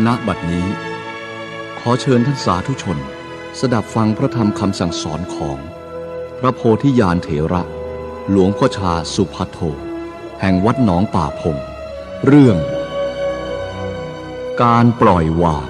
ณบัดนี้ขอเชิญท่านสาธุชนสดับฟังพระธรรมคำสั่งสอนของพระโพธิญาณเถระหลวงพ่อชาสุภัทโทแห่งวัดหนองป่าพงเรื่องการปล่อยวาง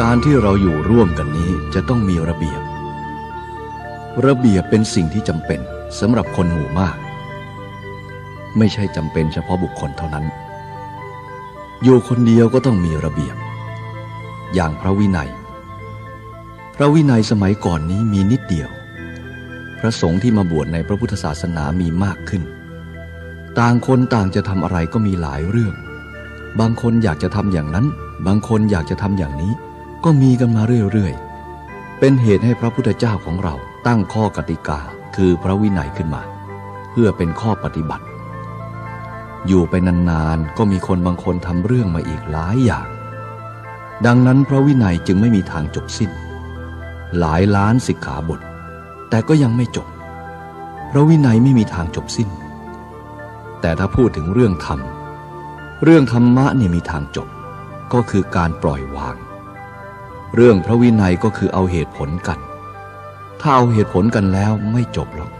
การที่เราอยู่ร่วมกันนี้จะต้องมีระเบียบเป็นสิ่งที่จำเป็นสำหรับคนหมู่มากไม่ใช่จำเป็นเฉพาะบุคคลเท่านั้นอยู่คนเดียวก็ต้องมีระเบียบอย่างพระวินัยสมัยก่อนนี้มีนิดเดียวพระสงฆ์ที่มาบวชในพระพุทธศาสนามีมากขึ้นต่างคนต่างจะทำอะไรก็มีหลายเรื่องบางคนอยากจะทำอย่างนั้นบางคนอยากจะทำอย่างนี้ก็มีกันมาเรื่อยๆเป็นเหตุให้พระพุทธเจ้าของเราตั้งข้อกติกาคือพระวินัยขึ้นมาเพื่อเป็นข้อปฏิบัติอยู่ไปนานๆก็มีคนบางคนทำเรื่องมาอีกหลายอย่างดังนั้นพระวินัยจึงไม่มีทางจบสิ้นหลายล้านสิกขาบทแต่ก็ยังไม่จบพระวินัยไม่มีทางจบสิ้นแต่ถ้าพูดถึงเรื่องธรรมะเนี่ยมีทางจบก็คือการปล่อยวางเรื่องพระวินัยก็คือเอาเหตุผลกันถ้าเอาเหตุผลกันแล้วไม่จบหรอก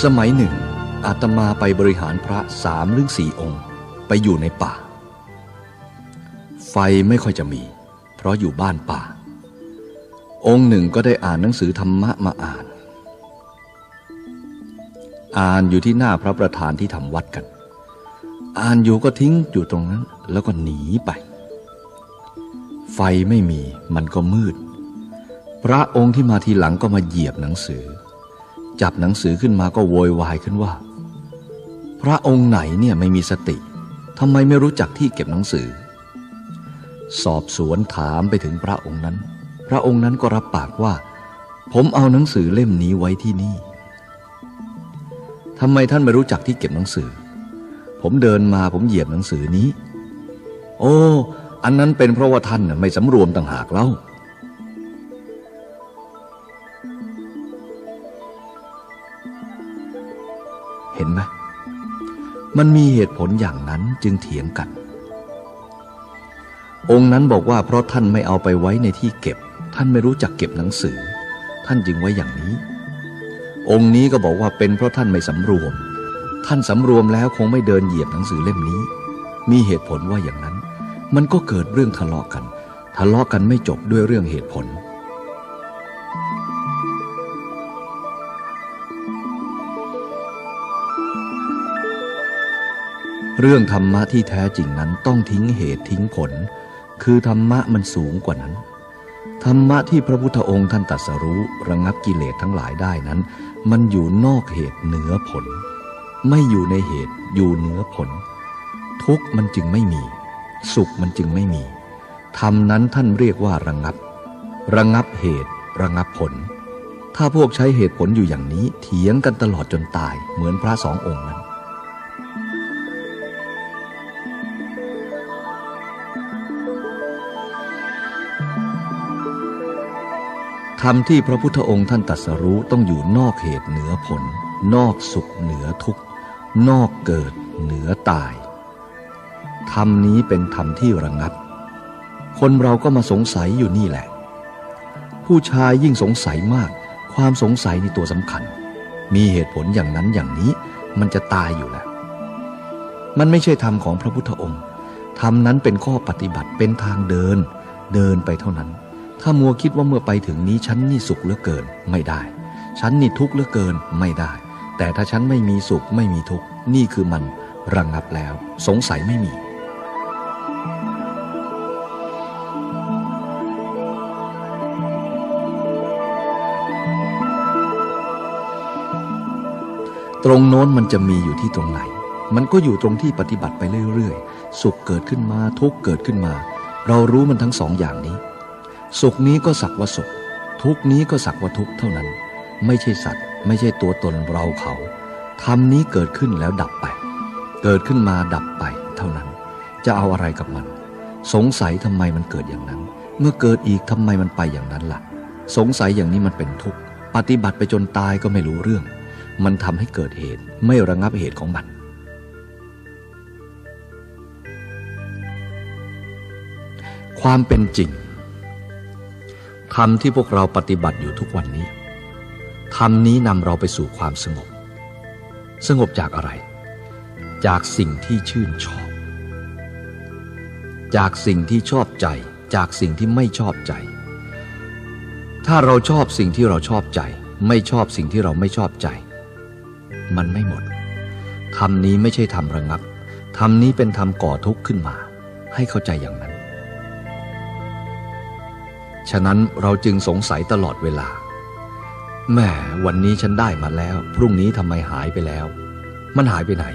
สมัยหนึ่งอาตมาไปบริหารพระ3 หรือ 4 องค์ไปอยู่ในป่าไฟไม่ค่อยจะมีเพราะอยู่บ้านป่าองค์หนึ่งก็ได้อ่านหนังสือธรรมะมาอ่านอยู่ที่หน้าพระประธานที่ทำวัดกันอ่านอยู่ก็ทิ้งอยู่ตรงนั้นแล้วก็หนีไปไฟไม่มีมันก็มืดพระองค์ที่มาทีหลังก็มาเหยียบหนังสือจับหนังสือขึ้นมาก็โวยวายขึ้นว่าพระองค์ไหนเนี่ยไม่มีสติทำไมไม่รู้จักที่เก็บหนังสือสอบสวนถามไปถึงพระองค์นั้นพระองค์นั้นก็รับปากว่าผมเอาหนังสือเล่มนี้ไว้ที่นี่ทำไมท่านไม่รู้จักที่เก็บหนังสือผมเดินมาผมเหยียบหนังสือนี้โอ้อันนั้นเป็นเพราะว่าท่านไม่สำรวมต่างหากเล่าเห็นไหมมันมีเหตุผลอย่างนั้นจึงเถียงกันองค์นั้นบอกว่าเพราะท่านไม่เอาไปไว้ในที่เก็บท่านไม่รู้จักเก็บหนังสือท่านจึงไว้อย่างนี้องค์นี้ก็บอกว่าเป็นเพราะท่านไม่สำรวมท่านสำรวมแล้วคงไม่เดินเหยียบหนังสือเล่มนี้มีเหตุผลว่าอย่างนั้นมันก็เกิดเรื่องทะเลาะกันไม่จบด้วยเรื่องเหตุผลเรื่องธรรมะที่แท้จริงนั้นต้องทิ้งเหตุทิ้งผลคือธรรมะมันสูงกว่านั้นธรรมะที่พระพุทธองค์ท่านตรัสรู้ระงับกิเลสทั้งหลายได้นั้นมันอยู่นอกเหตุเหนือผลไม่อยู่ในเหตุอยู่เหนือผลทุกข์มันจึงไม่มีสุขมันจึงไม่มีธรรมนั้นท่านเรียกว่าระงับเหตุระงับผลถ้าพวกใช้เหตุผลอยู่อย่างนี้เถียงกันตลอดจนตายเหมือนพระ2 องค์นั้นธรรมที่พระพุทธองค์ท่านตรัสรู้ต้องอยู่นอกเหตุเหนือผลนอกสุขเหนือทุกข์นอกเกิดเหนือตายธรรมนี้เป็นธรรมที่ระงับคนเราก็มาสงสัยอยู่นี่แหละผู้ชายยิ่งสงสัยมากความสงสัยในตัวสำคัญมีเหตุผลอย่างนั้นอย่างนี้มันจะตายอยู่แล้วมันไม่ใช่ธรรมของพระพุทธองค์ธรรมนั้นเป็นข้อปฏิบัติเป็นทางเดินไปเท่านั้นถ้ามัวคิดว่าเมื่อไปถึงนี้ฉันนี่สุขเหลือเกินไม่ได้ฉันนี่ทุกข์เหลือเกินไม่ได้แต่ถ้าฉันไม่มีสุขไม่มีทุกข์นี่คือมันระงับแล้วสงสัยไม่มี พ ตรงโน้นมันจะมีอยู่ที่ตรงไหนมันก็อยู่ตรงที่ปฏิบัติไปเรื่อยๆสุขเกิดขึ้นมาทุกข์เกิดขึ้นมาเรารู้มันทั้งสองอย่างนี้สุขนี้ก็สักว่าสุขทุกข์นี้ก็สักว่าทุกข์เท่านั้นไม่ใช่สัตว์ไม่ใช่ตัวตนเราเขาธรรมนี้เกิดขึ้นแล้วดับไปเกิดขึ้นมาดับไปเท่านั้นจะเอาอะไรกับมันสงสัยทำไมมันเกิดอย่างนั้นเมื่อเกิดอีกทำไมมันไปอย่างนั้นล่ะสงสัยอย่างนี้มันเป็นทุกข์ปฏิบัติไปจนตายก็ไม่รู้เรื่องมันทำให้เกิดเหตุไม่ระงับเหตุของมันความเป็นจริงธรรมที่พวกเราปฏิบัติอยู่ทุกวันนี้ธรรมนี้นำเราไปสู่ความสงบสงบจากอะไรจากสิ่งที่ชื่นชอบจากสิ่งที่ชอบใจจากสิ่งที่ไม่ชอบใจถ้าเราชอบสิ่งที่เราชอบใจไม่ชอบสิ่งที่เราไม่ชอบใจมันไม่หมดธรรมนี้ไม่ใช่ธรรมระงับธรรมนี้เป็นธรรมก่อทุกข์ขึ้นมาให้เข้าใจอย่างนั้นฉะนั้นเราจึงสงสัยตลอดเวลาแหมวันนี้ฉันได้มาแล้วพรุ่งนี้ทำไมหายไปแล้วมันหายไปไหน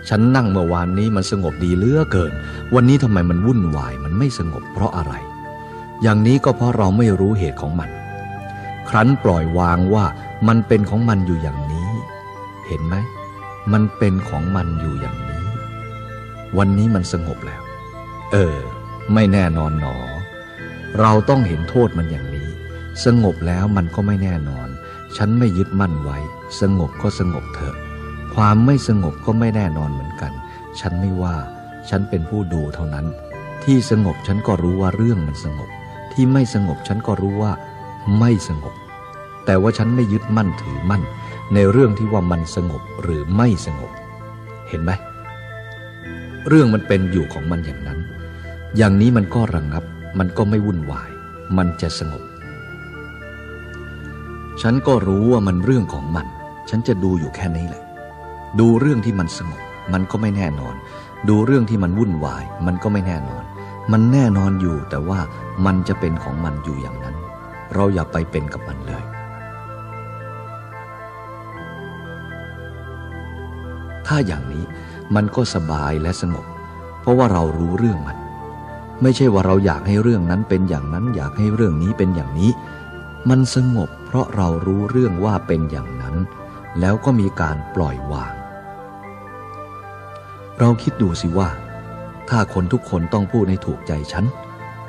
ฉันนั่งเมื่อวานนี้มันสงบดีเหลือเกินวันนี้ทำไมมันวุ่นวายมันไม่สงบเพราะอะไรอย่างนี้ก็เพราะเราไม่รู้เหตุของมันครั้นปล่อยวางว่ามันเป็นของมันอยู่อย่างนี้เห็นไหมมันเป็นของมันอยู่อย่างนี้วันนี้มันสงบแล้วไม่แน่นอนหนอเราต้องเห็นโทษมันอย่างนี้สงบแล้วมันก็ไม่แน่นอนฉันไม่ยึดมั่นไว้สงบก็สงบเถอะความไม่สงบก็ไม่แน่นอนเหมือนกันฉันไม่ว่าฉันเป็นผู้ดูเท่านั้นที่สงบฉันก็รู้ว่าเรื่องมันสงบที่ไม่สงบฉันก็รู้ว่าไม่สงบแต่ว่าฉันไม่ยึดมั่นถือมั่นในเรื่องที่ว่ามันสงบหรือไม่สงบเห็นไหมเรื่องมันเป็นอยู่ของมันอย่างนั้นอย่างนี้มันก็ระงับมันก็ไม่วุ่นวายมันจะสงบฉันก็รู้ว่ามันเรื่องของมันฉันจะดูอยู่แค่นี้แหละดูเรื่องที่มันสงบมันก็ไม่แน่นอนดูเรื่องที่มันวุ่นวายมันก็ไม่แน่นอนมันแน่นอนอยู่แต่ว่ามันจะเป็นของมันอยู่อย่างนั้นเราอย่าไปเป็นกับมันเลยถ้าอย่างนี้มันก็สบายและสงบเพราะว่าเรารู้เรื่องมันไม่ใช่ว่าเราอยากให้เรื่องนั้นเป็นอย่างนั้นอยากให้เรื่องนี้เป็นอย่างนี้มันสงบเพราะเรารู้เรื่องว่าเป็นอย่างนั้นแล้วก็มีการปล่อยวางเราคิดดูสิว่าถ้าคนทุกคนต้องพูดให้ถูกใจฉัน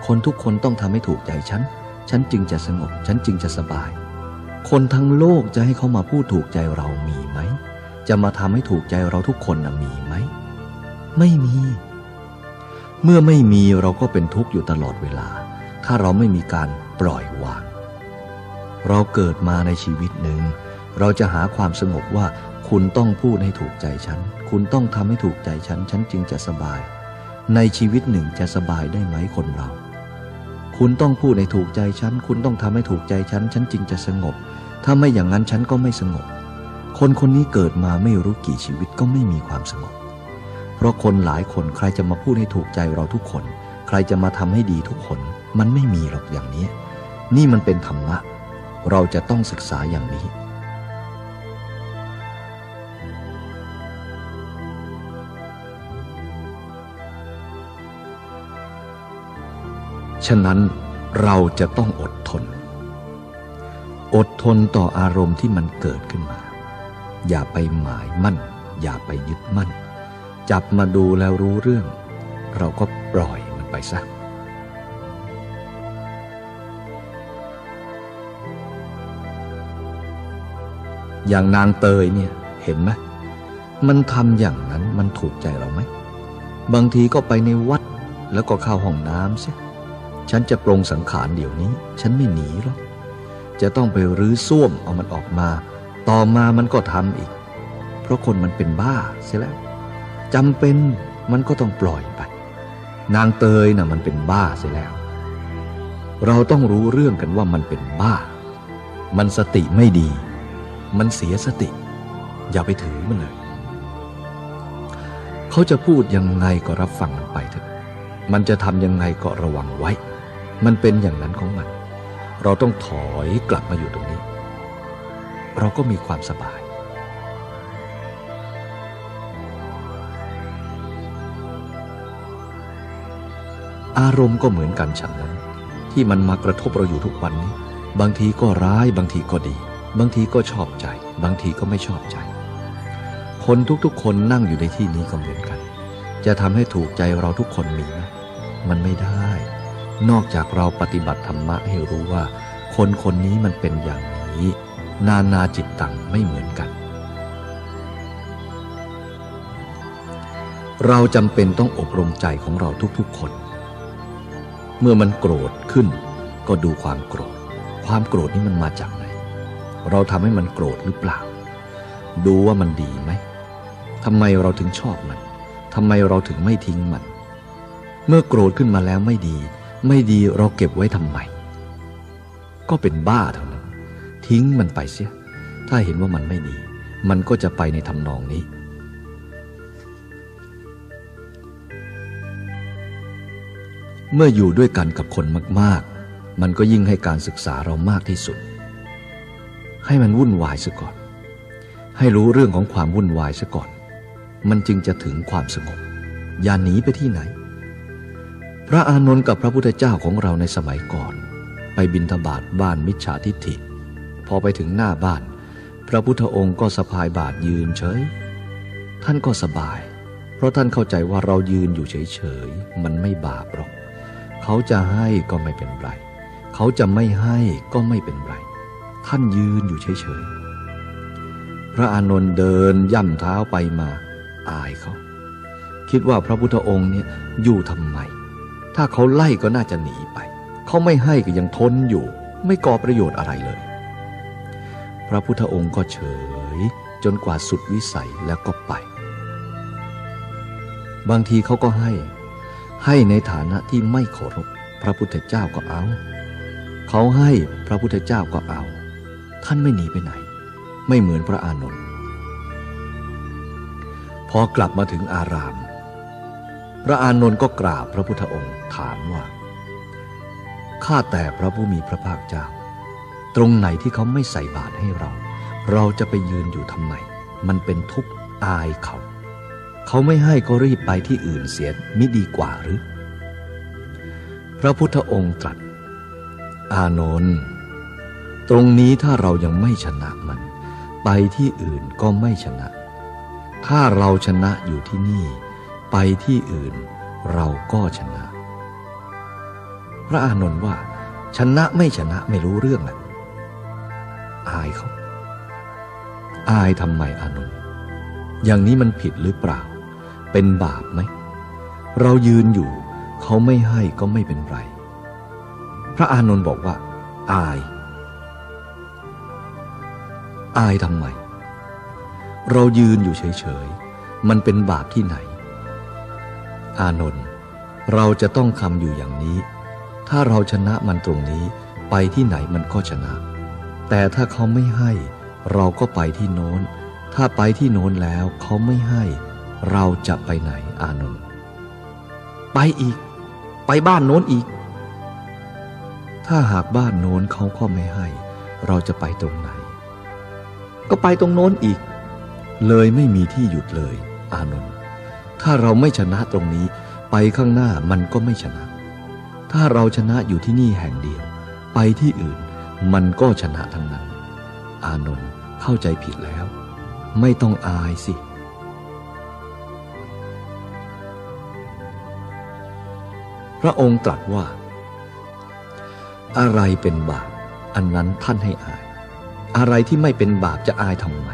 คนทุกคนต้องทำให้ถูกใจฉันจึงจะสงบฉันจึงจะสบายคนทั้งโลกจะให้เขามาพูดถูกใจเรามีไหมจะมาทำให้ถูกใจเราทุกคนมีไหมไม่มีเมื่อไม่มีเราก็เป็นทุกข์อยู่ตลอดเวลาถ้าเราไม่มีการปล่อยวางเราเกิดมาในชีวิตหนึ่งเราจะหาความสงบว่าคุณต้องพูดให้ถูกใจฉันคุณต้องทำให้ถูกใจฉันจึงจะสบายในชีวิตหนึ่งจะสบายได้ไหมคนเราคุณต้องพูดให้ถูกใจฉันคุณต้องทำให้ถูกใจฉันจึงจะสงบถ้าไม่อย่างนั้นฉันก็ไม่สงบคนคนนี้เกิดมาไม่รู้กี่ชีวิตก็ไม่มีความสงบเพราะคนหลายคนใครจะมาพูดให้ถูกใจเราทุกคนใครจะมาทำให้ดีทุกคนมันไม่มีหรอกอย่างนี้นี่มันเป็นธรรมะเราจะต้องศึกษาอย่างนี้ฉะนั้นเราจะต้องอดทนต่ออารมณ์ที่มันเกิดขึ้นมาอย่าไปหมายมั่นอย่าไปยึดมั่นจับมาดูแล้วรู้เรื่องเราก็ปล่อยมันไปซะอย่างนางเตยเนี่ยเห็นไหมมันทำอย่างนั้นมันถูกใจเราไหมบางทีก็ไปในวัดแล้วก็เข้าห้องน้ำเสียฉันจะปรงสังขารเดี๋ยวนี้ฉันไม่หนีหรอกจะต้องไปรื้อส้วมเอามันออกมาต่อมามันก็ทำอีกเพราะคนมันเป็นบ้าเสียแล้วจำเป็นมันก็ต้องปล่อยไปนางเตยน่ะมันเป็นบ้าเสียแล้วเราต้องรู้เรื่องกันว่ามันเป็นบ้ามันสติไม่ดีมันเสียสติอย่าไปถือมันเลยเขาจะพูดยังไงก็รับฟังมันไปเถอะมันจะทำยังไงก็ระวังไว้มันเป็นอย่างนั้นของมันเราต้องถอยกลับมาอยู่ตรงนี้เราก็มีความสบาย อารมณ์ก็เหมือนกันฉันนั้นที่มันมากระทบเราอยู่ทุกวันนี้บางทีก็ร้ายบางทีก็ดีบางทีก็ชอบใจบางทีก็ไม่ชอบใจคนทุกๆคนนั่งอยู่ในที่นี้ก็เหมือนกันจะทำให้ถูกใจเราทุกคนมีไหมมันไม่ได้นอกจากเราปฏิบัติธรรมะให้รู้ว่าคนคนนี้มันเป็นอย่างนี้นานาจิตตังไม่เหมือนกันเราจำเป็นต้องอบรมใจของเราทุกๆคนเมื่อมันโกรธขึ้นก็ดูความโกรธความโกรธนี้มันมาจากไหนเราทำให้มันโกรธหรือเปล่าดูว่ามันดีไหมทำไมเราถึงชอบมันทำไมเราถึงไม่ทิ้งมันเมื่อโกรธขึ้นมาแล้วไม่ดีเราเก็บไว้ทำไมก็เป็นบ้าเท่านั้นทิ้งมันไปเสียถ้าเห็นว่ามันไม่ดีมันก็จะไปในทำนองนี้เมื่ออยู่ด้วยกันกับคนมากๆมันก็ยิ่งให้การศึกษาเรามากที่สุดให้มันวุ่นวายซะก่อนให้รู้เรื่องของความวุ่นวายซะก่อนมันจึงจะถึงความสงบอย่าหนีไปที่ไหนพระอานนท์กับพระพุทธเจ้าของเราในสมัยก่อนไปบิณฑบาตบ้านมิจฉาทิฏฐิพอไปถึงหน้าบ้านพระพุทธองค์ก็สะพายบาตรยืนเฉยท่านก็สบายเพราะท่านเข้าใจว่าเรายืนอยู่เฉยๆมันไม่บาปหรอกเขาจะให้ก็ไม่เป็นไรเขาจะไม่ให้ก็ไม่เป็นไรท่านยืนอยู่เฉยๆพระอานนท์เดินย่ำเท้าไปมาอายเขาคิดว่าพระพุทธองค์เนี่ยอยู่ทำไมถ้าเขาไล่ก็น่าจะหนีไปเขาไม่ให้ก็ยังทนอยู่ไม่ก่อประโยชน์อะไรเลยพระพุทธองค์ก็เฉยจนกว่าสุดวิสัยแล้วก็ไปบางทีเขาก็ให้ในฐานะที่ไม่เคารพพระพุทธเจ้าก็เอาเขาให้พระพุทธเจ้าก็เอาท่านไม่หนีไปไหนไม่เหมือนพระอานนท์พอกลับมาถึงอารามพระอานนท์ก็กราบพระพุทธองค์ถามว่าข้าแต่พระผู้มีพระภาคเจ้าตรงไหนที่เขาไม่ใส่บาตรให้เราจะไปยืนอยู่ทำไมมันเป็นทุกข์อายเขาไม่ให้ก็รีบไปที่อื่นเสียมิดีกว่าหรือพระพุทธองค์ตรัสอานนท์ตรงนี้ถ้าเรายังไม่ชนะมันไปที่อื่นก็ไม่ชนะถ้าเราชนะอยู่ที่นี่ไปที่อื่นเราก็ชนะพระอานนท์ว่าชนะไม่ชนะไม่รู้เรื่องน่ะอายเขาอายทำไมอานนท์อย่างนี้มันผิดหรือเปล่าเป็นบาปไหมเรายืนอยู่เขาไม่ให้ก็ไม่เป็นไรพระอานนท์บอกว่าอายทำไมเรายืนอยู่เฉยๆมันเป็นบาปที่ไหนอานนท์เราจะต้องทำอยู่อย่างนี้ถ้าเราชนะมันตรงนี้ไปที่ไหนมันก็ชนะแต่ถ้าเขาไม่ให้เราก็ไปที่โน้นถ้าไปที่โน้นแล้วเขาไม่ให้เราจะไปไหนอานนท์ไปอีกไปบ้านโน้นอีกถ้าหากบ้านโน้นเขาก็ไม่ให้เราจะไปตรงไหนก็ไปตรงโน้นอีกเลยไม่มีที่หยุดเลยอานนท์ถ้าเราไม่ชนะตรงนี้ไปข้างหน้ามันก็ไม่ชนะถ้าเราชนะอยู่ที่นี่แห่งเดียวไปที่อื่นมันก็ชนะทั้งนั้นอานนท์เข้าใจผิดแล้วไม่ต้องอายสิพระองค์ตรัสว่าอะไรเป็นบาปอันนั้นท่านให้อายอะไรที่ไม่เป็นบาปจะอายทำไม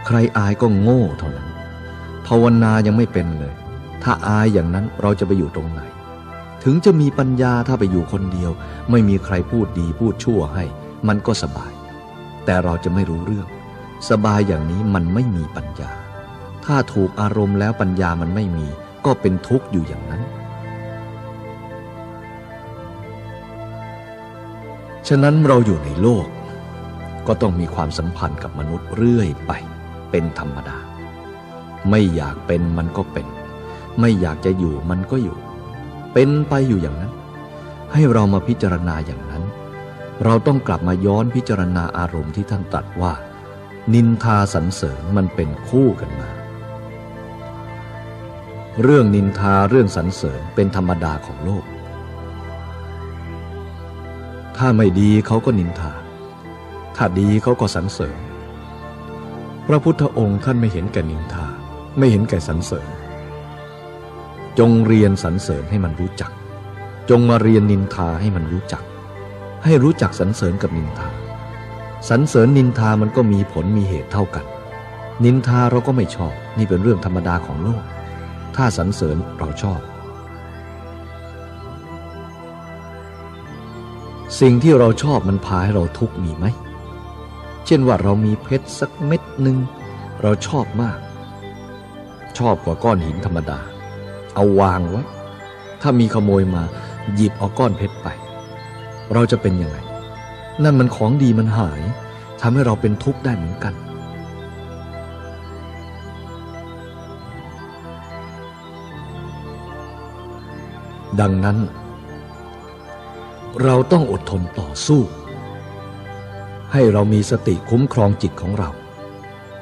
ใครอายก็โง่เท่านั้นภาวนายังไม่เป็นเลยถ้าอายอย่างนั้นเราจะไปอยู่ตรงไหนถึงจะมีปัญญาถ้าไปอยู่คนเดียวไม่มีใครพูดดีพูดชั่วให้มันก็สบายแต่เราจะไม่รู้เรื่องสบายอย่างนี้มันไม่มีปัญญาถ้าถูกอารมณ์แล้วปัญญามันไม่มีก็เป็นทุกข์อยู่อย่างนั้นฉะนั้นเราอยู่ในโลกก็ต้องมีความสัมพันธ์กับมนุษย์เรื่อยไปเป็นธรรมดาไม่อยากเป็นมันก็เป็นไม่อยากจะอยู่มันก็อยู่เป็นไปอยู่อย่างนั้นให้เรามาพิจารณาอย่างนั้นเราต้องกลับมาย้อนพิจารณาอารมณ์ที่ท่านตรัสว่านินทาสรรเสริญมันเป็นคู่กันมาเรื่องนินทาเรื่องสรรเสริญเป็นธรรมดาของโลก ถ้าไม่ดีเขาก็นินทาถ้าดีเขาก็สรรเสริญพระพุทธองค์ท่านไม่เห็นแก่นินทาไม่เห็นแก่สรรเสริญจงเรียนสรรเสริญให้มันรู้จักจงมาเรียนนินทาให้มันรู้จักให้รู้จักสรรเสริญกับนินทาสรรเสริญนินทามันก็มีผลมีเหตุเท่ากันนินทาเราก็ไม่ชอบนี่เป็นเรื่องธรรมดาของโลกถ้าสรรเสริญเราชอบสิ่งที่เราชอบมันพาให้เราทุกข์มีไหมเช่นว่าเรามีเพชรสักเม็ดหนึ่งเราชอบมากชอบกว่าก้อนหินธรรมดาเอาวางไว้ถ้ามีขโมยมาหยิบเอาก้อนเพชรไปเราจะเป็นยังไงนั่นมันของดีมันหายทำให้เราเป็นทุกข์ได้เหมือนกันดังนั้นเราต้องอดทนต่อสู้ให้เรามีสติคุ้มครองจิตของเรา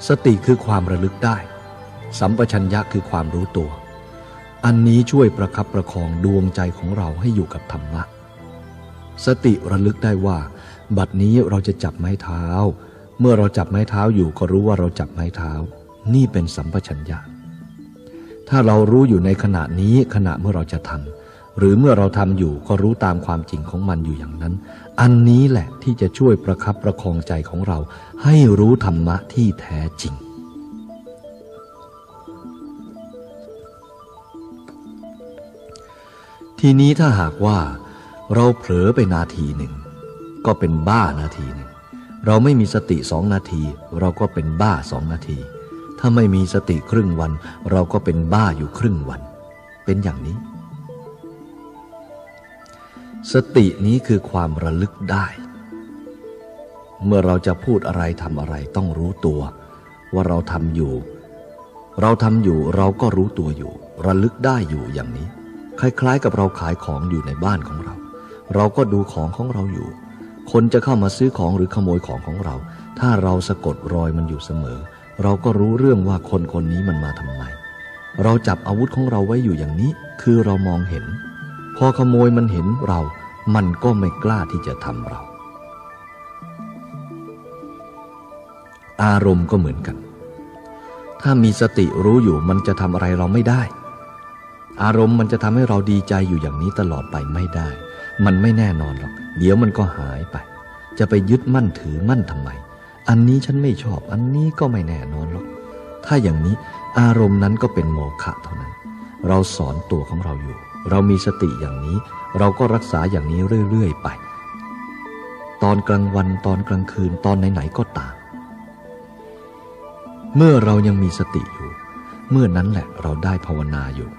สติคือความระลึกได้สัมปชัญญะคือความรู้ตัวอันนี้ช่วยประคับประคองดวงใจของเราให้อยู่กับธรรมะสติระลึกได้ว่าบัดนี้เราจะจับไม้เท้าเมื่อเราจับไม้เท้าอยู่ก็รู้ว่าเราจับไม้เท้านี่เป็นสัมปชัญญะถ้าเรารู้อยู่ในขณะนี้ขณะเมื่อเราจะทำหรือเมื่อเราทำอยู่ก็รู้ตามความจริงของมันอยู่อย่างนั้นอันนี้แหละที่จะช่วยประคับประคองใจของเราให้รู้ธรรมะที่แท้จริงทีนี้ถ้าหากว่าเราเผลอไปนาทีหนึ่งก็เป็นบ้านาทีหนึ่งเราไม่มีสติ2 นาทีเราก็เป็นบ้า2 นาทีถ้าไม่มีสติครึ่งวันเราก็เป็นบ้าอยู่ครึ่งวันเป็นอย่างนี้สตินี้คือความระลึกได้เมื่อเราจะพูดอะไรทำอะไรต้องรู้ตัวว่าเราทำอยู่เราก็รู้ตัวอยู่ระลึกได้อยู่อย่างนี้คล้ายๆกับเราขายของอยู่ในบ้านของเราเราก็ดูของของเราอยู่คนจะเข้ามาซื้อของหรือขโมยของของเราถ้าเราสะกดรอยมันอยู่เสมอเราก็รู้เรื่องว่าคนคนนี้มันมาทำไมเราจับอาวุธของเราไว้อยู่อย่างนี้คือเรามองเห็นพอขโมยมันเห็นเรามันก็ไม่กล้าที่จะทำเราอารมณ์ก็เหมือนกันถ้ามีสติรู้อยู่มันจะทำอะไรเราไม่ได้อารมณ์มันจะทำให้เราดีใจอยู่อย่างนี้ตลอดไปไม่ได้มันไม่แน่นอนหรอกเดี๋ยวมันก็หายไปจะไปยึดมั่นถือมั่นทำไมอันนี้ฉันไม่ชอบอันนี้ก็ไม่แน่นอนหรอกถ้าอย่างนี้อารมณ์นั้นก็เป็นโมฆะเท่านั้นเราสอนตัวของเราอยู่เรามีสติอย่างนี้เราก็รักษาอย่างนี้เรื่อยๆไปตอนกลางวันตอนกลางคืนตอนไหนๆก็ตามเมื่อเรายังมีสติอยู่เมื่อนั้นแหละเราได้ภาวนาอยู่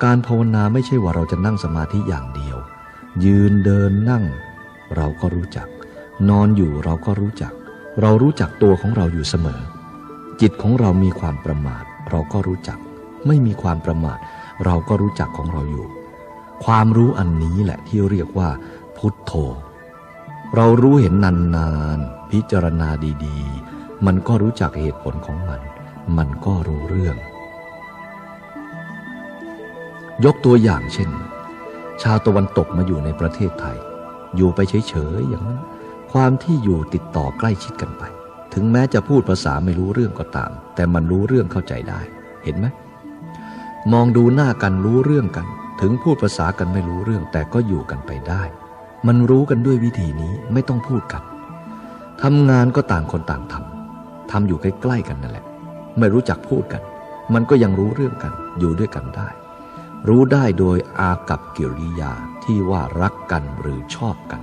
การภาวนาไม่ใช่ว่าเราจะนั่งสมาธิอย่างเดียวยืนเดินนั่งเราก็รู้จักนอนอยู่เราก็รู้จักเรารู้จักตัวของเราอยู่เสมอจิตของเรามีความประมาทเราก็รู้จักไม่มีความประมาทเราก็รู้จักของเราอยู่ความรู้อันนี้แหละที่เรียกว่าพุทโธเรารู้เห็นนานๆพิจารณาดีๆมันก็รู้จักเหตุผลของมันก็รู้เรื่องยกตัวอย่างเช่นชาวตะวันตกมาอยู่ในประเทศไทยอยู่ไปเฉยๆอย่างนั้นความที่อยู่ติดต่อใกล้ชิดกันไปถึงแม้จะพูดภาษาไม่รู้เรื่องก็ตามแต่มันรู้เรื่องเข้าใจได้เห็นไหมมองดูหน้ากันรู้เรื่องกันถึงพูดภาษากันไม่รู้เรื่องแต่ก็อยู่กันไปได้มันรู้กันด้วยวิธีนี้ไม่ต้องพูดกันทำงานก็ต่างคนต่างทำอยู่ใกล้ๆกันนั่นแหละไม่รู้จักพูดกันมันก็ยังรู้เรื่องกันอยู่ด้วยกันได้รู้ได้โดยอากัปกิริยาที่ว่ารักกันหรือชอบกัน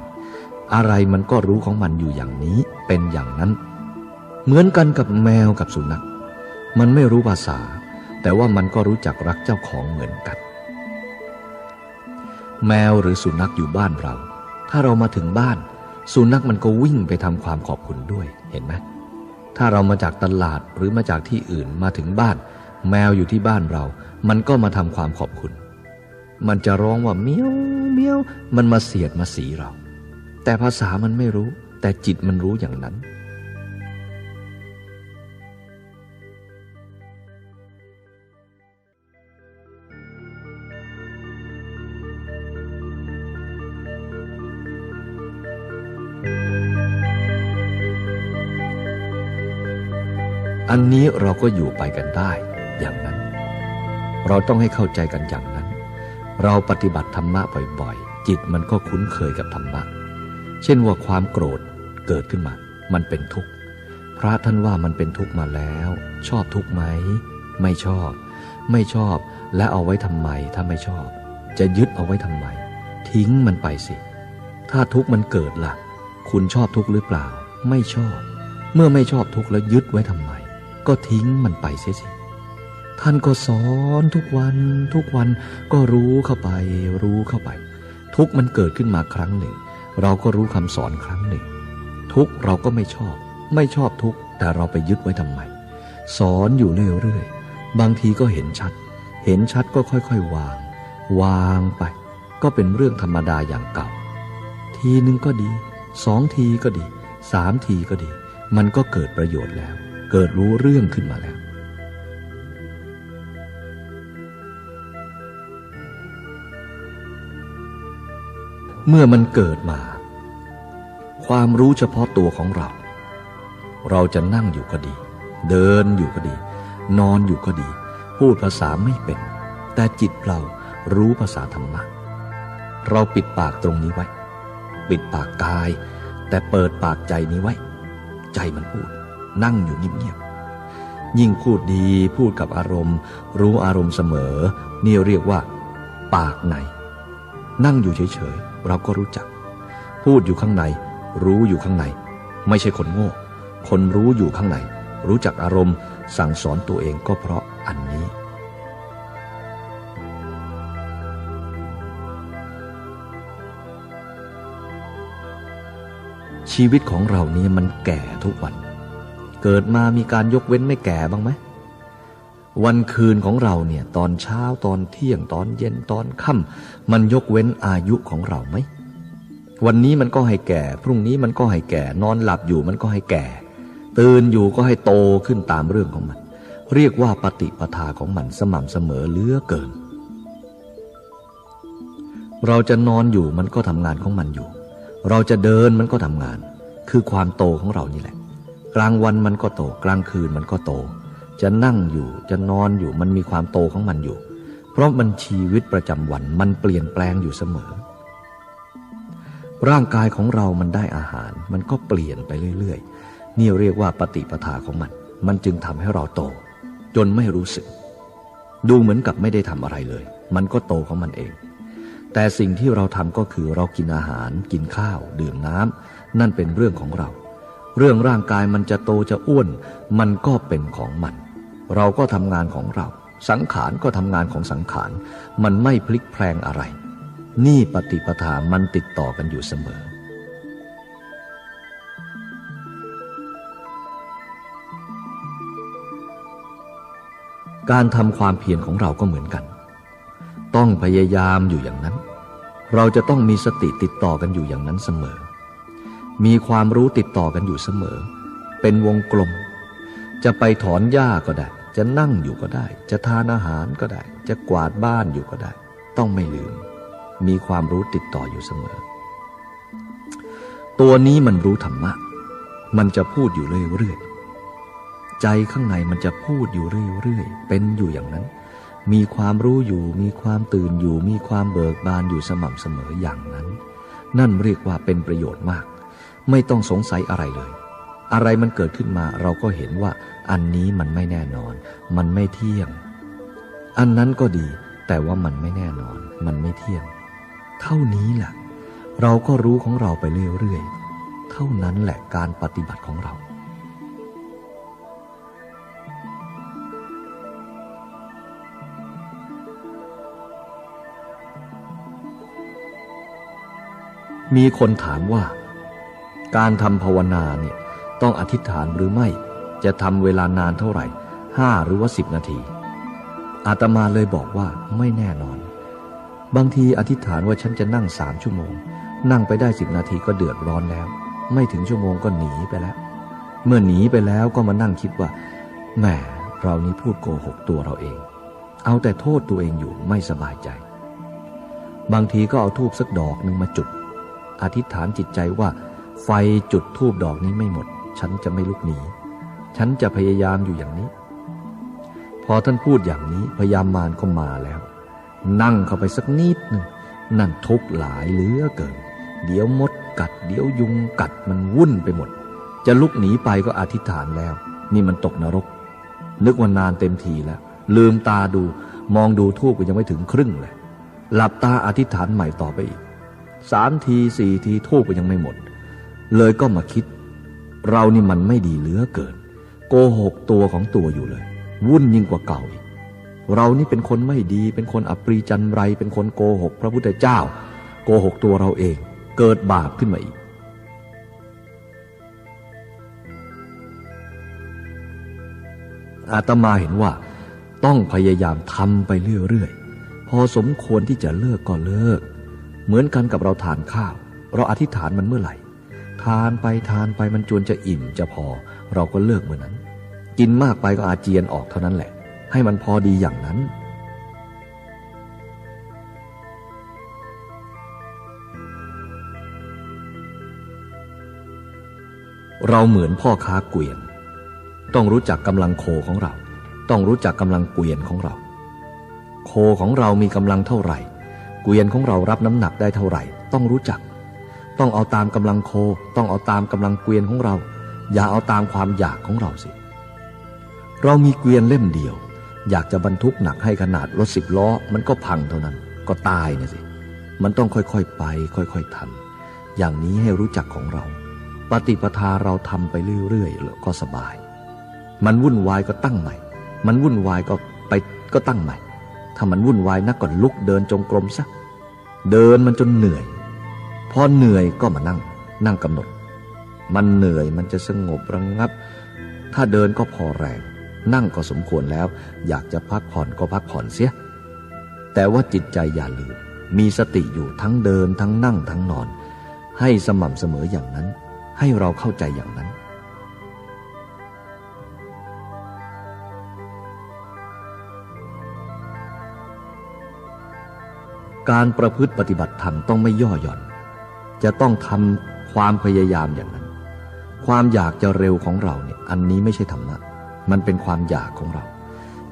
อะไรมันก็รู้ของมันอยู่อย่างนี้เป็นอย่างนั้นเหมือนกันกับแมวกับสุนัขมันไม่รู้ภาษาแต่ว่ามันก็รู้จักรักเจ้าของเหมือนกันแมวหรือสุนัขอยู่บ้านเราถ้าเรามาถึงบ้านสุนัขมันก็วิ่งไปทำความขอบคุณด้วยเห็นไหมถ้าเรามาจากตลาดหรือมาจากที่อื่นมาถึงบ้านแมวอยู่ที่บ้านเรามันก็มาทำความขอบคุณมันจะร้องว่าเมียวเมียวมันมาเสียดมาสีเราแต่ภาษามันไม่รู้แต่จิตมันรู้อย่างนั้น อันนี้เราก็อยู่ไปกันได้อย่างนั้นเราต้องให้เข้าใจกันอย่างนั้นเราปฏิบัติธรรมะบ่อยๆจิตมันก็คุ้นเคยกับธรรมะเช่นว่าความโกรธเกิดขึ้นมามันเป็นทุกข์พระท่านว่ามันเป็นทุกข์มาแล้วชอบทุกข์ไหมไม่ชอบไม่ชอบและเอาไว้ทำไมถ้าไม่ชอบจะยึดเอาไว้ทำไมทิ้งมันไปสิถ้าทุกข์มันเกิดล่ะคุณชอบทุกข์หรือเปล่าไม่ชอบเมื่อไม่ชอบทุกข์แล้วยึดไว้ทำไมก็ทิ้งมันไปเสียสิท่านก็สอนทุกวันทุกวันก็รู้เข้าไปรู้เข้าไปทุกข์มันเกิดขึ้นมาครั้งหนึ่งเราก็รู้คำสอนครั้งหนึ่งทุกข์เราก็ไม่ชอบทุกข์แต่เราไปยึดไว้ทำไมสอนอยู่เรื่อยๆบางทีก็เห็นชัดก็ค่อยๆวางไปก็เป็นเรื่องธรรมดาอย่างเก่าทีนึงก็ดี2 ทีก็ดี3 ทีก็ดีมันก็เกิดประโยชน์แล้วเกิดรู้เรื่องขึ้นมาแล้วเมื่อมันเกิดมาความรู้เฉพาะตัวของเราจะนั่งอยู่ก็ดีเดินอยู่ก็ดีนอนอยู่ก็ดีพูดภาษาไม่เป็นแต่จิตเรารู้ภาษาธรรมะเราปิดปากตรงนี้ไว้ปิดปากกายแต่เปิดปากใจนี้ไว้ใจมันพูดนั่งอยู่เงียบๆยิ่งพูดดีพูดกับอารมณ์รู้อารมณ์เสมอนี่เรียกว่าปากในนั่งอยู่เฉยๆเราก็รู้จักพูดอยู่ข้างในรู้อยู่ข้างในไม่ใช่คนโง่คนรู้อยู่ข้างในรู้จักอารมณ์สั่งสอนตัวเองก็เพราะอันนี้ชีวิตของเรานี้มันแก่ทุกวันเกิดมามีการยกเว้นไม่แก่บ้างไหมวันคืนของเราเนี่ยตอนเช้าตอนเที่ยงตอนเย็นตอนค่ำมันยกเว้นอายุของเราไหมวันนี้มันก็ให้แก่พรุ่งนี้มันก็ให้แก่นอนหลับอยู่มันก็ให้แก่ตื่นอยู่ก็ให้โตขึ้นตามเรื่องของมันเรียกว่าปฏิปทาของมันสม่ำเสมอเหลือเกินเราจะนอนอยู่มันก็ทำงานของมันอยู่เราจะเดินมันก็ทำงานคือความโตของเรานี่แหละกลางวันมันก็โตกลางคืนมันก็โตจะนั่งอยู่จะนอนอยู่มันมีความโตของมันอยู่เพราะมันชีวิตประจำวันมันเปลี่ยนแปลงอยู่เสมอร่างกายของเรามันได้อาหารมันก็เปลี่ยนไปเรื่อยๆนี่เรียกว่าปฏิปทาของมันจึงทำให้เราโตจนไม่รู้สึกดูเหมือนกับไม่ได้ทำอะไรเลยมันก็โตของมันเองแต่สิ่งที่เราทำก็คือเรากินอาหารกินข้าวดื่มน้ำนั่นเป็นเรื่องของเราเรื่องร่างกายมันจะโตจะอ้วนมันก็เป็นของมันเราก็ทำงานของเราสังขารก็ทำงานของสังขารมันไม่พลิกแพลงอะไรนี่ปฏิปทามันติดต่อกันอยู่เสมอการทำความเพียรของเราก็เหมือนกันต้องพยายามอยู่อย่างนั้นเราจะต้องมีสติติดต่อกันอยู่อย่างนั้นเสมอมีความรู้ติดต่อกันอยู่เสมอเป็นวงกลมจะไปถอนหญ้าก็ได้จะนั่งอยู่ก็ได้จะทานอาหารก็ได้จะกวาดบ้านอยู่ก็ได้ต้องไม่ลืมมีความรู้ติดต่ออยู่เสมอตัวนี้มันรู้ธรรมะมันจะพูดอยู่เรื่อยๆใจข้างในมันจะพูดอยู่เรื่อยๆเป็นอยู่อย่างนั้นมีความรู้อยู่มีความตื่นอยู่มีความเบิกบานอยู่สม่ำเสมออย่างนั้นนั่นเรียกว่าเป็นประโยชน์มากไม่ต้องสงสัยอะไรเลยอะไรมันเกิดขึ้นมาเราก็เห็นว่าอันนี้มันไม่แน่นอนมันไม่เที่ยงอันนั้นก็ดีแต่ว่ามันไม่แน่นอนมันไม่เที่ยงเท่านี้แหละเราก็รู้ของเราไปเรื่อยๆเท่านั้นแหละการปฏิบัติของเรามีคนถามว่าการทำภาวนาเนี่ยต้องอธิษฐานหรือไม่จะทำเวลานานเท่าไหร่5หรือว่า10 นาทีอาตมาเลยบอกว่าไม่แน่นอนบางทีอธิษฐานว่าฉันจะนั่ง3 ชั่วโมงนั่งไปได้10 นาทีก็เดือดร้อนแล้วไม่ถึงชั่วโมงก็หนีไปแล้วเมื่อหนีไปแล้วก็มานั่งคิดว่าแหมเรานี้พูดโกหกตัวเราเองเอาแต่โทษตัวเองอยู่ไม่สบายใจบางทีก็เอาธูปสักดอกนึงมาจุดอธิษฐานจิตใจว่าไฟจุดธูปดอกนี้ไม่หมดฉันจะไม่ลุกหนี ฉันจะพยายามอยู่อย่างนี้พอท่านพูดอย่างนี้พยามารก็มาแล้วนั่งเข้าไปสักนิดหนึ่งนั่นทุกข์หลายเหลือเกินเดี๋ยวมดกัดเดี๋ยวยุงกัดมันวุ่นไปหมดจะลุกหนีไปก็อธิษฐานแล้วนี่มันตกนรกนึกว่านานเต็มทีแล้วลืมตาดูมองดูทูบก็ยังไม่ถึงครึ่งเลยหลับตาอธิษฐานใหม่ต่อไปอีก3 ที 4 ทีทูบก็ยังไม่หมดเลยก็มาคิดเรานี่มันไม่ดีเหลือเกินโกหกตัวของตัวอยู่เลยวุ่นยิ่งกว่าเก่าอีกเรานี่เป็นคนไม่ดีเป็นคนอัปรีจันไรเป็นคนโกหกพระพุทธเจ้าโกหกตัวเราเองเกิดบาปขึ้นมาอีกอาตมาเห็นว่าต้องพยายามทำไปเรื่อยๆพอสมควรที่จะเลิกก็เลิกเหมือนกันกับเราทานข้าวเราอธิษฐานมันเมื่อไหร่ทานไปมันจวนจะอิ่มจะพอเราก็เลิกเมื่อนั้นกินมากไปก็อาเจียนออกเท่านั้นแหละให้มันพอดีอย่างนั้นเราเหมือนพ่อค้าเกวียนต้องรู้จักกำลังโคของเราต้องรู้จักกำลังเกวียนของเราโคของเรามีกำลังเท่าไหร่เกวียนของเรารับน้ำหนักได้เท่าไหร่ต้องรู้จักต้องเอาตามกำลังโคต้องเอาตามกำลังเกวียนของเราอย่าเอาตามความอยากของเราสิเรามีเกวียนเล่มเดียวอยากจะบรรทุกหนักให้ขนาดรถ10 ล้อมันก็พังเท่านั้นก็ตายเนี่ยสิมันต้องค่อยๆไปค่อยๆทำอย่างนี้ให้รู้จักของเราปฏิปทาเราทำไปเรื่อยๆแล้วก็สบายมันวุ่นวายก็ตั้งใหม่มันวุ่นวายก็ตั้งใหม่ถ้ามันวุ่นวายนักก็ลุกเดินจงกรมซะเดินมันจนเหนื่อยพอเหนื่อยก็มานั่งกำหนดมันเหนื่อยมันจะสงบระงับถ้าเดินก็พอแรงนั่งก็สมควรแล้วอยากจะพักผ่อนก็พักผ่อนเสียแต่ว่าจิตใจอย่าลืมมีสติอยู่ทั้งเดินทั้งนั่งทั้งนอนให้สม่ำเสมออย่างนั้นให้เราเข้าใจอย่างนั้นการประพฤติปฏิบัติธรรมต้องไม่ย่อหย่อนจะต้องทำความพยายามอย่างนั้นความอยากจะเร็วของเราเนี่ยอันนี้ไม่ใช่ธรรมะมันเป็นความอยากของเรา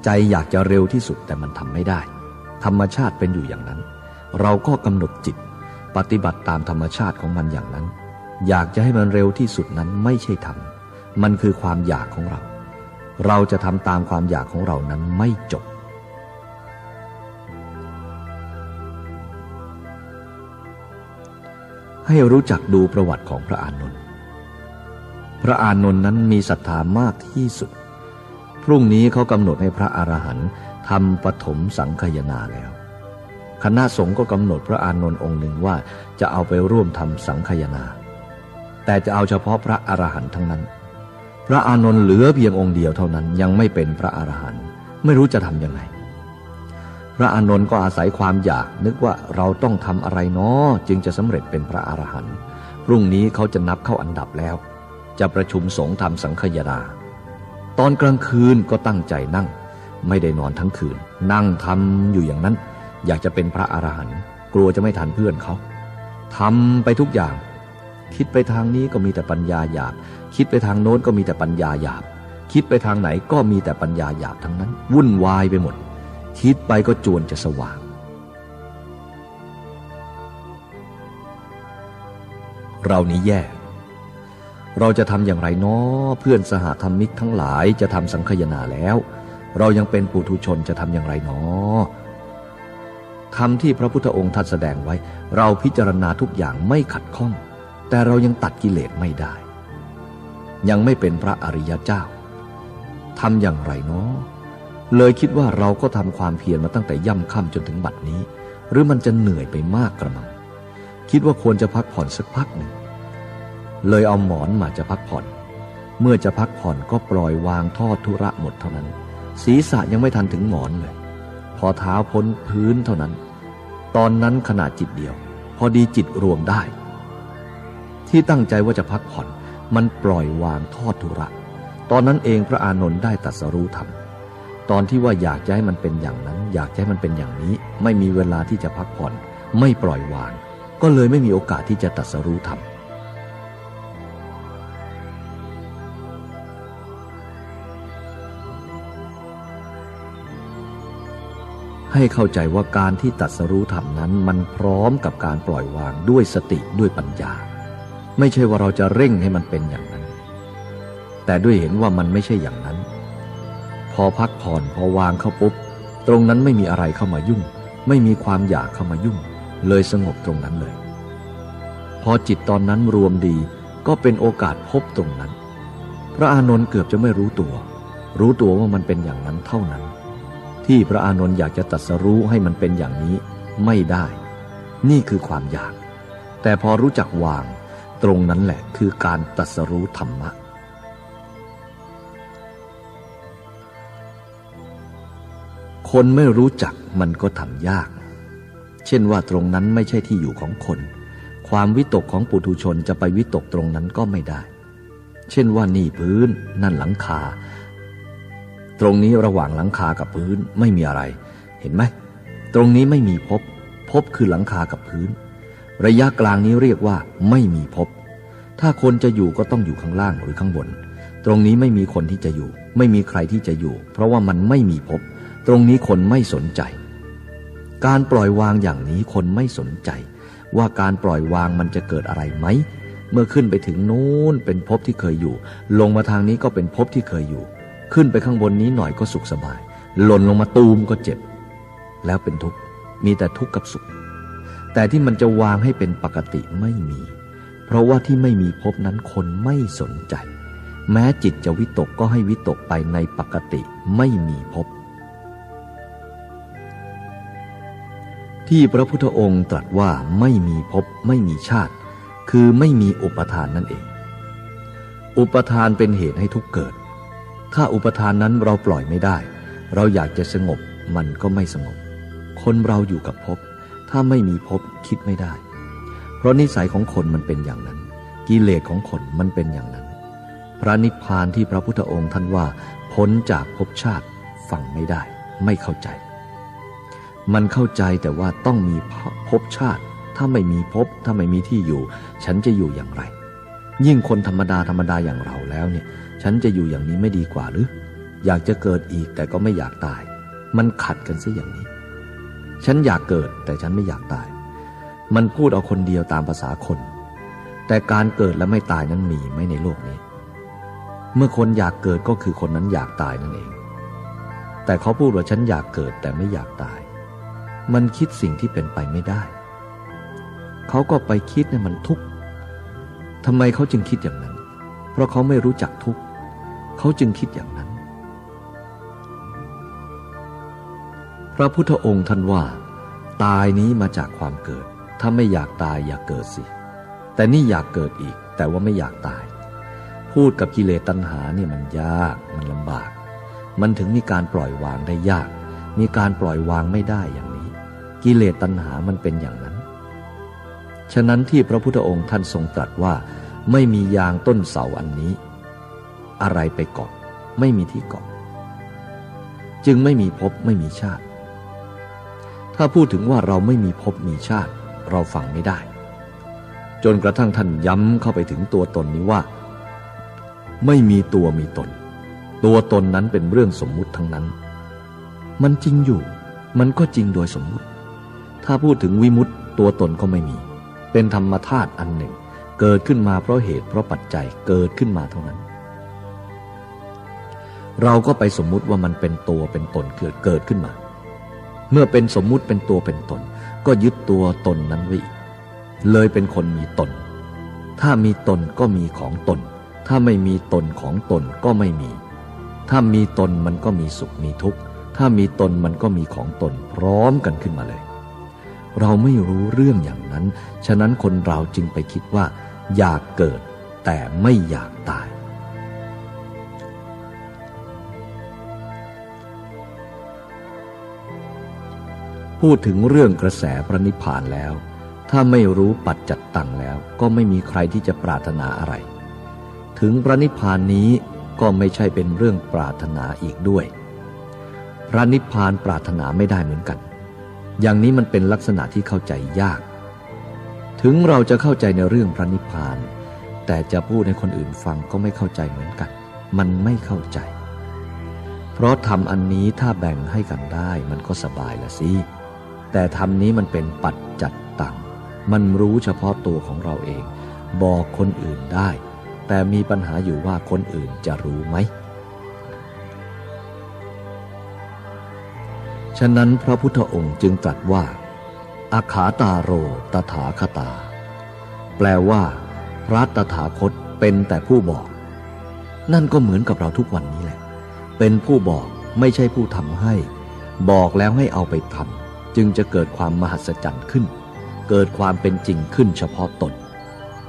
ใจอยากจะเร็วที่สุดแต่มันทำไม่ได้ธรรมชาติเป็นอยู่อย่างนั้นเราก็กำหนดจิตปฏิบัติตามธรรมชาติของมันอย่างนั้นอยากจะให้มันเร็วที่สุดนั้นไม่ใช่ธรรมมันคือความอยากของเราเราจะทำตามความอยากของเรานั้นไม่จบให้รู้จักดูประวัติของพระอานนท์พระอานนท์นั้นมีศรัทธามากที่สุดพรุ่งนี้เขากำหนดให้พระอรหันต์ทำปฐมสังฆายนาแล้วคณะสงฆ์ก็กำหนดพระอานนท์องค์หนึ่งว่าจะเอาไปร่วมทำสังฆายนาแต่จะเอาเฉพาะพระอรหันต์ทั้งนั้นพระอานนท์เหลือเพียงองค์เดียวเท่านั้นยังไม่เป็นพระอรหันต์ไม่รู้จะทำยังไงพระอานนท์ก็อาศัยความอยากนึกว่าเราต้องทำอะไรน้อจึงจะสำเร็จเป็นพระอรหันต์พรุ่งนี้เขาจะนับเข้าอันดับแล้วจะประชุมสงฆ์ทำสังฆายนาตอนกลางคืนก็ตั้งใจนั่งไม่ได้นอนทั้งคืนนั่งทำอยู่อย่างนั้นอยากจะเป็นพระอรหันต์กลัวจะไม่ทันเพื่อนเขาทำไปทุกอย่างคิดไปทางนี้ก็มีแต่ปัญญาหยาบคิดไปทางโน้นก็มีแต่ปัญญาหยาบคิดไปทางไหนก็มีแต่ปัญญาหยาบทั้งนั้นวุ่นวายไปหมดคิดไปก็จวนจะสว่างเรานี้แย่เราจะทำอย่างไรน้อเพื่อนสหธรรมิกทั้งหลายจะทำสังฆายนาแล้วเรายังเป็นปุถุชนจะทำอย่างไรน้อธรรมที่พระพุทธองค์ท่านแสดงไว้เราพิจารณาทุกอย่างไม่ขัดข้องแต่เรายังตัดกิเลสไม่ได้ยังไม่เป็นพระอริยเจ้าทำอย่างไรน้อเลยคิดว่าเราก็ทำความเพียรมาตั้งแต่ย่ำค่ำจนถึงบัดนี้หรือมันจะเหนื่อยไปมากกระมังคิดว่าควรจะพักผ่อนสักพักหนึ่งเลยเอาหมอนมาจะพักผ่อนเมื่อจะพักผ่อนก็ปล่อยวางทอดธุระหมดเท่านั้นศีรษะยังไม่ทันถึงหมอนเลยพอเท้าพ้นพื้นเท่านั้นตอนนั้นขณะจิตเดียวพอดีจิตรวมได้ที่ตั้งใจว่าจะพักผ่อนมันปล่อยวางทอดธุระตอนนั้นเองพระอานนท์ได้ตรัสรู้ธรรมตอนที่ว่าอยากจะให้มันเป็นอย่างนั้นอยากจะให้มันเป็นอย่างนี้ไม่มีเวลาที่จะพักผ่อนไม่ปล่อยวางก็เลยไม่มีโอกาสที่จะตรัสรู้ธรรม ให้เข้าใจว่าการที่ตรัสรู้ธรรมนั้นมันพร้อมกับการปล่อยวางด้วยสติด้วยปัญญาไม่ใช่ว่าเราจะเร่งให้มันเป็นอย่างนั้นแต่ด้วยเห็นว่ามันไม่ใช่อย่างนั้นพอพักผ่อนพอวางเข้าปุ๊บตรงนั้นไม่มีอะไรเข้ามายุ่งไม่มีความอยากเข้ามายุ่งเลยสงบตรงนั้นเลยพอจิตตอนนั้นรวมดีก็เป็นโอกาสพบตรงนั้นพระอานนท์เกือบจะไม่รู้ตัวว่ามันเป็นอย่างนั้นเท่านั้นที่พระอานนท์อยากจะตรัสรู้ให้มันเป็นอย่างนี้ไม่ได้นี่คือความอยากแต่พอรู้จักวางตรงนั้นแหละคือการตรัสรู้ธรรมะคนไม่รู้จักมันก็ทำยากเช่นว่าตรงนั้นไม่ใช่ที่อยู่ของคนความวิตกของปุถุชนจะไปวิตกตรงนั้นก็ไม่ได้เช่นว่านี่พื้นนั่นหลังคาตรงนี้ระหว่างหลังคากับพื้นไม่มีอะไรเห็นไหมตรงนี้ไม่มีภพคือหลังคากับพื้นระยะกลางนี้เรียกว่าไม่มีภพถ้าคนจะอยู่ก็ต้องอยู่ข้างล่างหรือข้างบนตรงนี้ไม่มีคนที่จะอยู่ไม่มีใครที่จะอยู่เพราะว่ามันไม่มีภพตรงนี้คนไม่สนใจการปล่อยวางอย่างนี้คนไม่สนใจว่าการปล่อยวางมันจะเกิดอะไรไหมเมื่อขึ้นไปถึงนู้นเป็นภพที่เคยอยู่ลงมาทางนี้ก็เป็นภพที่เคยอยู่ขึ้นไปข้างบนนี้หน่อยก็สุขสบายหล่นลงมาตูมก็เจ็บแล้วเป็นทุกข์มีแต่ทุกข์กับสุขแต่ที่มันจะวางให้เป็นปกติไม่มีเพราะว่าที่ไม่มีภพนั้นคนไม่สนใจแม้จิตจะวิตกก็ให้วิตกไปในปกติไม่มีภพที่พระพุทธองค์ตรัสว่าไม่มีภพไม่มีชาติคือไม่มีอุปทานนั่นเองอุปทานเป็นเหตุให้ทุกข์เกิดถ้าอุปทานนั้นเราปล่อยไม่ได้เราอยากจะสงบมันก็ไม่สงบคนเราอยู่กับภพถ้าไม่มีภพคิดไม่ได้เพราะนิสัยของคนมันเป็นอย่างนั้นกิเลสของคนมันเป็นอย่างนั้นพระนิพพานที่พระพุทธองค์ท่านว่าพ้นจากภพชาติฟังไม่ได้ไม่เข้าใจมันเข้าใจแต่ว่าต้องมีภพชาติถ้าไม่มีภพถ้าไม่มีที่อยู่ฉันจะอยู่อย่างไรยิ่งคนธรรมดาอย่างเราแล้วเนี่ยฉันจะอยู่อย่างนี้ไม่ดีกว่าหรืออยากจะเกิดอีกแต่ก็ไม่อยากตายมันขัดกันซะอย่างนี้ฉันอยากเกิดแต่ฉันไม่อยากตายมันพูดเอาคนเดียวตามภาษาคนแต่การเกิดและไม่ตายนั้นมีไหมในโลกนี้เมื่อคนอยากเกิดก็คือคนนั้นอยากตายนั่นเองแต่เขาพูดว่าฉันอยากเกิดแต่ไม่อยากตายมันคิดสิ่งที่เป็นไปไม่ได้เขาก็ไปคิดเนี่ยมันทุกข์ทำไมเขาจึงคิดอย่างนั้นเพราะเขาไม่รู้จักทุกข์เขาจึงคิดอย่างนั้นพระพุทธองค์ท่านว่าตายนี้มาจากความเกิดถ้าไม่อยากตายอย่าเกิดสิแต่นี่อยากเกิดอีกแต่ว่าไม่อยากตายพูดกับกิเลสตัณหาเนี่ยมันยากมันลำบากมันถึงมีการปล่อยวางได้ยากมีการปล่อยวางไม่ได้อย่างนี้กิเลสตัณหามันเป็นอย่างนั้นฉะนั้นที่พระพุทธองค์ท่านทรงตรัสว่าไม่มียางต้นเสาอันนี้อะไรไปเกาะไม่มีที่เกาะจึงไม่มีภพไม่มีชาติถ้าพูดถึงว่าเราไม่มีภพมีชาติเราฟังไม่ได้จนกระทั่งท่านย้ำเข้าไปถึงตัวตนนี้ว่าไม่มีตัวมีตนตัวตนนั้นเป็นเรื่องสมมุติทั้งนั้นมันจริงอยู่มันก็จริงโดยสมมุติถ้าพูดถึงวิมุตติตัวตนก็ไม่มีเป็นธรรมธาตุอันหนึ่งเกิดขึ้นมาเพราะเหตุเพราะปัจจัยเกิดขึ้นมาเท่านั้นเราก็ไปสมมุติว่ามันเป็นตัวเป็นตนเกิดขึ้นมาเมื่อเป็นสมมุติเป็นตัวเป็นตนก็ยึดตัวตนนั้นไว้เลยเป็นคนมีตนถ้ามีตนก็มีของตนถ้าไม่มีตนของตนก็ไม่มีถ้ามีตนมันก็มีสุขมีทุกข์ถ้ามีตนมันก็มีของตนพร้อมกันขึ้นมาเลยเราไม่รู้เรื่องอย่างนั้นฉะนั้นคนเราจึงไปคิดว่าอยากเกิดแต่ไม่อยากตายพูดถึงเรื่องกระแสพระนิพพานแล้วถ้าไม่รู้ปัจจัตตังแล้วก็ไม่มีใครที่จะปรารถนาอะไรถึงพระนิพพานนี้ก็ไม่ใช่เป็นเรื่องปรารถนาอีกด้วยพระนิพพานปรารถนาไม่ได้เหมือนกันอย่างนี้มันเป็นลักษณะที่เข้าใจยากถึงเราจะเข้าใจในเรื่องพระนิพพานแต่จะพูดให้คนอื่นฟังก็ไม่เข้าใจเหมือนกันมันไม่เข้าใจ เพราะธรรมอันนี้ถ้าแบ่งให้กันได้มันก็สบายละสิแต่ธรรมนี้มันเป็นปัจจัตตังมันรู้เฉพาะตัวของเราเองบอกคนอื่นได้แต่มีปัญหาอยู่ว่าคนอื่นจะรู้ไหมฉะนั้นพระพุทธองค์จึงตรัสว่าอาขาตาโรตถาคตาแปลว่าพระตถาคตเป็นแต่ผู้บอกนั่นก็เหมือนกับเราทุกวันนี้แหละเป็นผู้บอกไม่ใช่ผู้ทำให้บอกแล้วให้เอาไปทำจึงจะเกิดความมหัศจรรย์ขึ้นเกิดความเป็นจริงขึ้นเฉพาะตน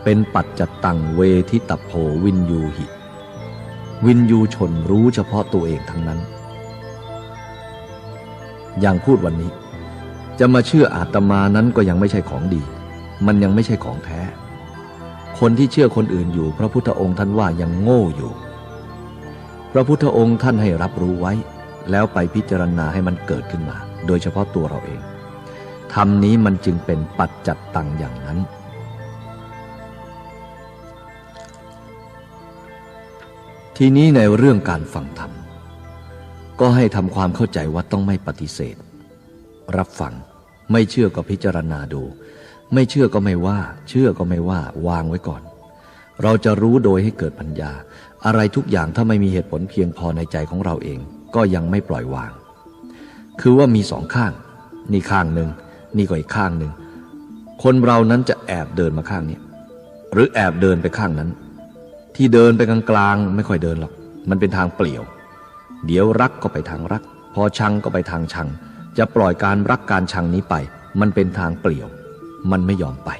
เป็นปัจจัตตังเวทิตโพวินยูหิวินยูชนรู้เฉพาะตัวเองทั้งนั้นอย่างพูดวันนี้จะมาเชื่ออาตมานั้นก็ยังไม่ใช่ของดีมันยังไม่ใช่ของแท้คนที่เชื่อคนอื่นอยู่พระพุทธองค์ท่านว่ายังโง่อยู่พระพุทธองค์ท่านให้รับรู้ไว้แล้วไปพิจารณาให้มันเกิดขึ้นมาโดยเฉพาะตัวเราเองธรรมนี้มันจึงเป็นปัจจัตตังอย่างนั้นทีนี้ในเรื่องการฟังธรรมก็ให้ทำความเข้าใจว่าต้องไม่ปฏิเสธรับฟังไม่เชื่อก็พิจารณาดูไม่เชื่อก็ไม่ว่าเชื่อก็ไม่ว่าวางไว้ก่อนเราจะรู้โดยให้เกิดปัญญาอะไรทุกอย่างถ้าไม่มีเหตุผลเพียงพอในใจของเราเองก็ยังไม่ปล่อยวางคือว่ามีสองข้างนี่ข้างหนึ่งนี่ก็อีกข้างหนึ่งคนเรานั้นจะแอบเดินมาข้างนี้หรือแอบเดินไปข้างนั้นที่เดินไปกลางๆไม่ค่อยเดินหรอกมันเป็นทางเปลี่ยวเดี๋ยวรักก็ไปทางรักพอชังก็ไปทางชังจะปล่อยการรักการชังนี้ไปมันเป็นทางเปลี่ยวมันไม่ยอมไป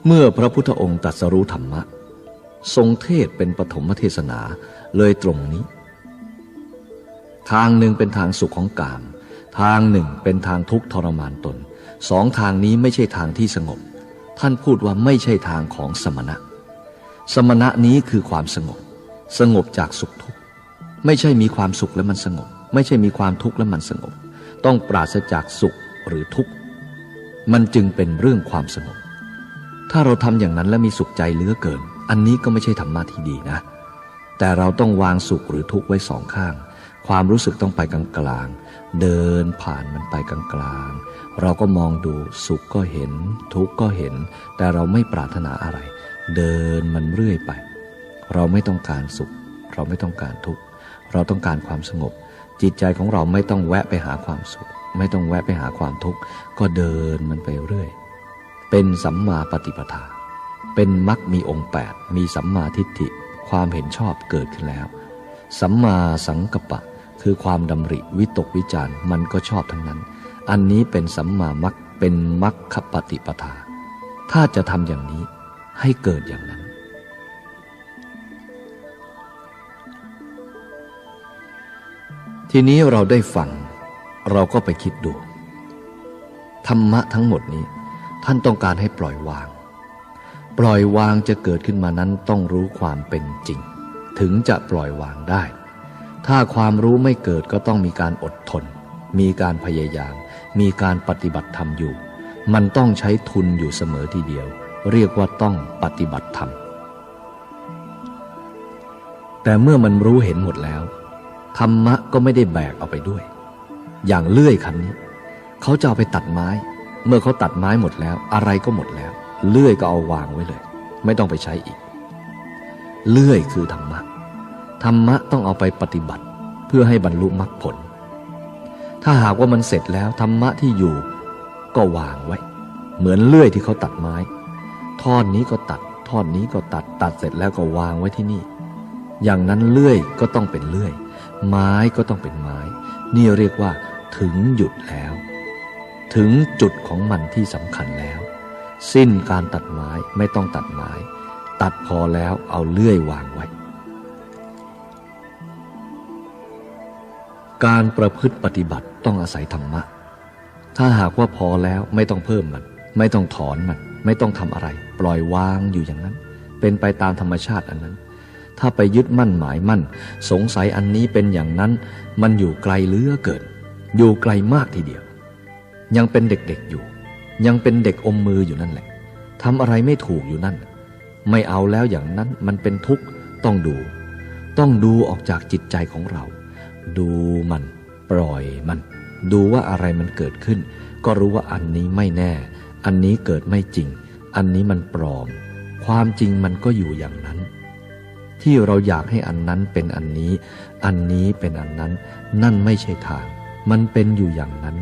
เมื่อพระพุทธองค์ตรัสรู้ธรรมะทรงเทศเป็นปฐมเทศนาเลยตรงนี้ทางหนึ่งเป็นทางสุขของกามทางหนึ่งเป็นทางทุกข์ทรมานตนสองทางนี้ไม่ใช่ทางที่สงบท่านพูดว่าไม่ใช่ทางของสมณะสมณะนี้คือความสงบสงบจากสุขทุกข์ไม่ใช่มีความสุขแล้วมันสงบไม่ใช่มีความทุกข์แล้วมันสงบต้องปราศจากสุขหรือทุกข์มันจึงเป็นเรื่องความสงบถ้าเราทำอย่างนั้นแล้วมีสุขใจเหลือเกินอันนี้ก็ไม่ใช่ธรรมะที่ดีนะแต่เราต้องวางสุขหรือทุกข์ไว้สองข้างความรู้สึกต้องไปกลางๆเดินผ่านมันไปกลางๆเราก็มองดูสุขก็เห็นทุกข์ก็เห็นแต่เราไม่ปรารถนาอะไรเดินมันเรื่อยไปเราไม่ต้องการสุขเราไม่ต้องการทุกข์เราต้องการความสงบจิตใจของเราไม่ต้องแวะไปหาความสุขไม่ต้องแวะไปหาความทุกข์ก็เดินมันไปเรื่อยเป็นสัมมาปฏิปทาเป็นมรรคมีองค์8มีสัมมาทิฏฐิความเห็นชอบเกิดขึ้นแล้วสัมมาสังกัปปะคือความดำริวิตกวิจารมันก็ชอบทั้งนั้นอันนี้เป็นสัมมามรรคเป็นมรรคปฏิปทาถ้าจะทำอย่างนี้ให้เกิดอย่างนั้นทีนี้เราได้ฟังเราก็ไปคิดดูธรรมะทั้งหมดนี้ท่านต้องการให้ปล่อยวางปล่อยวางจะเกิดขึ้นมานั้นต้องรู้ความเป็นจริงถึงจะปล่อยวางได้ถ้าความรู้ไม่เกิดก็ต้องมีการอดทนมีการพยายามมีการปฏิบัติธรรมอยู่มันต้องใช้ทุนอยู่เสมอทีเดียวเรียกว่าต้องปฏิบัติธรรมแต่เมื่อมันรู้เห็นหมดแล้วธรรมะก็ไม่ได้แบกเอาไปด้วยอย่างเลื่อยคันนี้เขาจะเอาไปตัดไม้เมื่อเขาตัดไม้หมดแล้วอะไรก็หมดแล้วเลื่อยก็เอาวางไว้เลยไม่ต้องไปใช้อีกเลื่อยคือธรรมะธรรมะต้องเอาไปปฏิบัติเพื่อให้บรรลุมรรคผลถ้าหากว่ามันเสร็จแล้วธรรมะที่อยู่ก็วางไว้เหมือนเลื่อยที่เขาตัดไม้ท่อนนี้ก็ตัดท่อนนี้ก็ตัดเสร็จแล้วก็วางไว้ที่นี่อย่างนั้นเลื่อยก็ต้องเป็นเลื่อยไม้ก็ต้องเป็นไม้นี่เรียกว่าถึงหยุดแล้วถึงจุดของมันที่สำคัญแล้วสิ้นการตัดไม้ไม่ต้องตัดไม้ตัดพอแล้วเอาเลื่อยวางไว้การประพฤติปฏิบัติต้องอาศัยธรรมะถ้าหากว่าพอแล้วไม่ต้องเพิ่มมันไม่ต้องถอนมันไม่ต้องทำอะไรปล่อยวางอยู่อย่างนั้นเป็นไปตามธรรมชาติอันนั้นถ้าไปยึดมั่นหมายมั่นสงสัยอันนี้เป็นอย่างนั้นมันอยู่ไกลเหลือเกินอยู่ไกลมากทีเดียวยังเป็นเด็กๆอยู่ยังเป็นเด็กอมมืออยู่นั่นแหละทำอะไรไม่ถูกอยู่นั่น ไม่เอาแล้วอย่างนั้นมันเป็นทุกข์ต้องดูออกจากจิตใจของเราดูมันปล่อยมันดูว่าอะไรมันเกิดขึ้นก็รู้ว่าอันนี้ไม่แน่อันนี้เกิดไม่จริงอันนี้มันปลอมความจริงมันก็อยู่อย่างนั้นที่เราอยากให้อันนั้นเป็นอันนี้อันนี้เป็นอันนั้นนั่นไม่ใช่ทางมันเป็นอยู่อย่างนั้น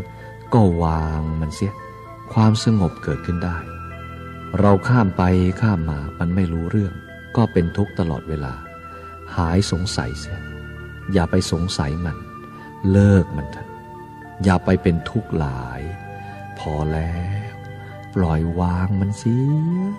ก็วางมันเสียความสงบเกิดขึ้นได้เราข้ามไปข้ามมามันไม่รู้เรื่องก็เป็นทุกข์ตลอดเวลาหายสงสัยเสียอย่าไปสงสัยมันเลิกมันเถอะอย่าไปเป็นทุกข์หลายพอแล้วปล่อยวางมันเสีย